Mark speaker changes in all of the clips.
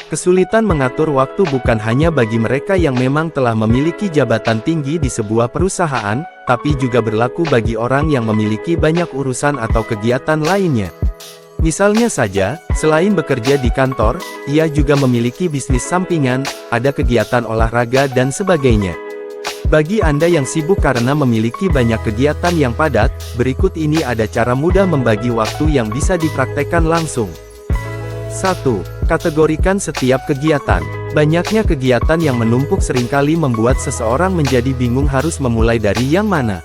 Speaker 1: Kesulitan mengatur waktu bukan hanya bagi mereka yang memang telah memiliki jabatan tinggi di sebuah perusahaan, tapi juga berlaku bagi orang yang memiliki banyak urusan atau kegiatan lainnya. Misalnya saja, selain bekerja di kantor, ia juga memiliki bisnis sampingan, ada kegiatan olahraga dan sebagainya. Bagi Anda yang sibuk karena memiliki banyak kegiatan yang padat, berikut ini ada cara mudah membagi waktu yang bisa dipraktekkan langsung. 1. Kategorikan setiap kegiatan. Banyaknya kegiatan yang menumpuk seringkali membuat seseorang menjadi bingung harus memulai dari yang mana.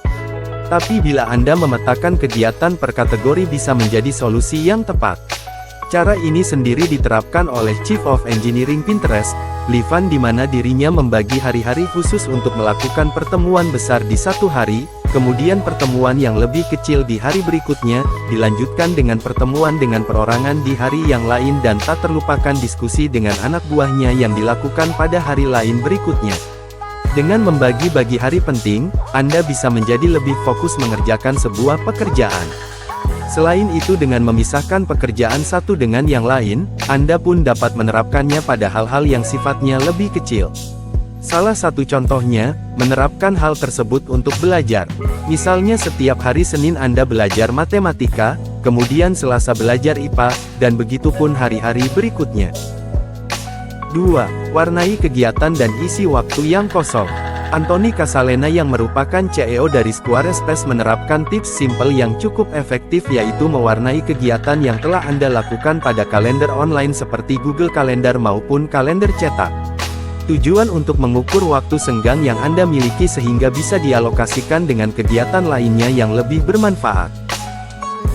Speaker 1: Tapi bila Anda memetakan kegiatan per kategori bisa menjadi solusi yang tepat. Cara ini sendiri diterapkan oleh Chief of Engineering Pinterest, Lee Fan, di mana dirinya membagi hari-hari khusus untuk melakukan pertemuan besar di satu hari, kemudian pertemuan yang lebih kecil di hari berikutnya, dilanjutkan dengan pertemuan dengan perorangan di hari yang lain dan tak terlupakan diskusi dengan anak buahnya yang dilakukan pada hari lain berikutnya. Dengan membagi-bagi hari penting, Anda bisa menjadi lebih fokus mengerjakan sebuah pekerjaan. Selain itu, dengan memisahkan pekerjaan satu dengan yang lain, Anda pun dapat menerapkannya pada hal-hal yang sifatnya lebih kecil. Salah satu contohnya, menerapkan hal tersebut untuk belajar. Misalnya setiap hari Senin Anda belajar matematika, kemudian Selasa belajar IPA, dan begitupun hari-hari berikutnya. 2. Warnai kegiatan dan isi waktu yang kosong. Anthony Casalena yang merupakan CEO dari Squarespace menerapkan tips simple yang cukup efektif, yaitu mewarnai kegiatan yang telah Anda lakukan pada kalender online seperti Google Calendar maupun kalender cetak. Tujuan untuk mengukur waktu senggang yang Anda miliki sehingga bisa dialokasikan dengan kegiatan lainnya yang lebih bermanfaat.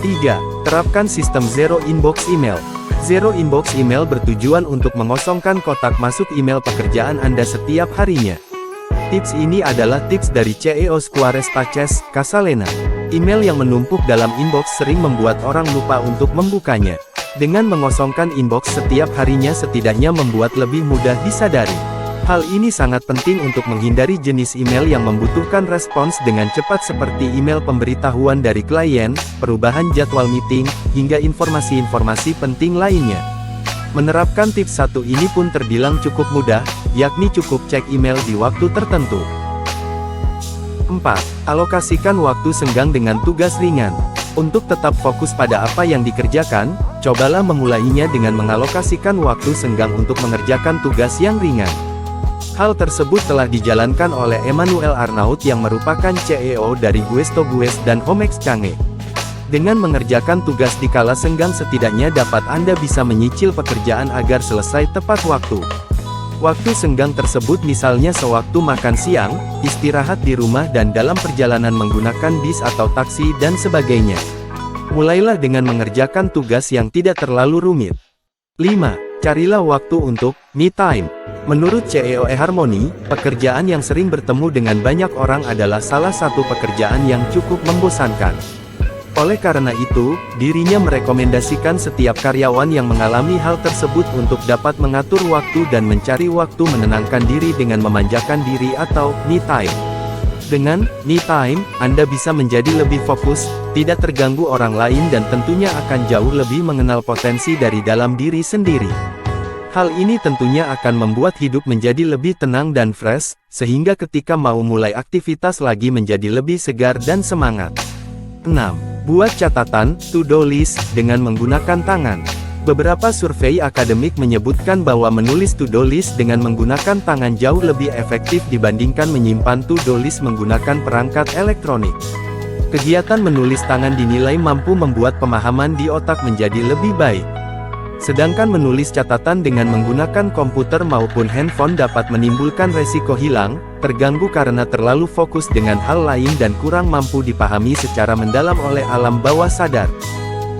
Speaker 1: 3. Terapkan sistem Zero Inbox Email. Zero Inbox Email bertujuan untuk mengosongkan kotak masuk email pekerjaan Anda setiap harinya. Tips ini adalah tips dari CEO Squarespace, Casalena. Email yang menumpuk dalam inbox sering membuat orang lupa untuk membukanya. Dengan mengosongkan inbox setiap harinya setidaknya membuat lebih mudah disadari. Hal ini sangat penting untuk menghindari jenis email yang membutuhkan respons dengan cepat seperti email pemberitahuan dari klien, perubahan jadwal meeting, hingga informasi-informasi penting lainnya. Menerapkan tips satu ini pun terbilang cukup mudah, yakni cukup cek email di waktu tertentu. 4. Alokasikan waktu senggang dengan tugas ringan. Untuk tetap fokus pada apa yang dikerjakan, cobalah memulainya dengan mengalokasikan waktu senggang untuk mengerjakan tugas yang ringan. Hal tersebut telah dijalankan oleh Emmanuel Arnault yang merupakan CEO dari Guesto Gues dan Homex Change. Dengan mengerjakan tugas di kala senggang setidaknya dapat Anda bisa menyicil pekerjaan agar selesai tepat waktu. Waktu senggang tersebut misalnya sewaktu makan siang, istirahat di rumah dan dalam perjalanan menggunakan bis atau taksi dan sebagainya. Mulailah dengan mengerjakan tugas yang tidak terlalu rumit. 5. Carilah waktu untuk me time. Menurut CEO eHarmony, pekerjaan yang sering bertemu dengan banyak orang adalah salah satu pekerjaan yang cukup membosankan. Oleh karena itu, dirinya merekomendasikan setiap karyawan yang mengalami hal tersebut untuk dapat mengatur waktu dan mencari waktu menenangkan diri dengan memanjakan diri atau me time. Dengan me time, Anda bisa menjadi lebih fokus, tidak terganggu orang lain dan tentunya akan jauh lebih mengenal potensi dari dalam diri sendiri. Hal ini tentunya akan membuat hidup menjadi lebih tenang dan fresh, sehingga ketika mau mulai aktivitas lagi menjadi lebih segar dan semangat. 6. Buat catatan, to-do list, dengan menggunakan tangan. Beberapa survei akademik menyebutkan bahwa menulis to-do list dengan menggunakan tangan jauh lebih efektif dibandingkan menyimpan to-do list menggunakan perangkat elektronik. Kegiatan menulis tangan dinilai mampu membuat pemahaman di otak menjadi lebih baik. Sedangkan menulis catatan dengan menggunakan komputer maupun handphone dapat menimbulkan resiko hilang, terganggu karena terlalu fokus dengan hal lain dan kurang mampu dipahami secara mendalam oleh alam bawah sadar.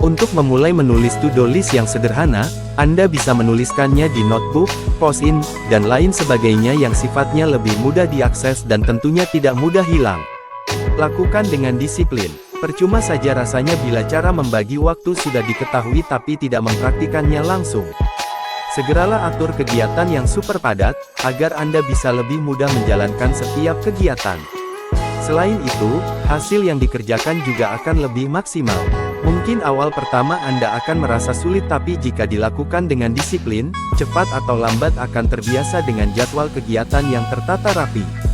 Speaker 1: Untuk memulai menulis to-do list yang sederhana, Anda bisa menuliskannya di notebook, post-it, dan lain sebagainya yang sifatnya lebih mudah diakses dan tentunya tidak mudah hilang. Lakukan dengan disiplin. Percuma saja rasanya bila cara membagi waktu sudah diketahui tapi tidak mempraktikannya langsung. Segeralah atur kegiatan yang super padat, agar Anda bisa lebih mudah menjalankan setiap kegiatan. Selain itu, hasil yang dikerjakan juga akan lebih maksimal. Mungkin awal pertama Anda akan merasa sulit, tapi jika dilakukan dengan disiplin, cepat atau lambat akan terbiasa dengan jadwal kegiatan yang tertata rapi.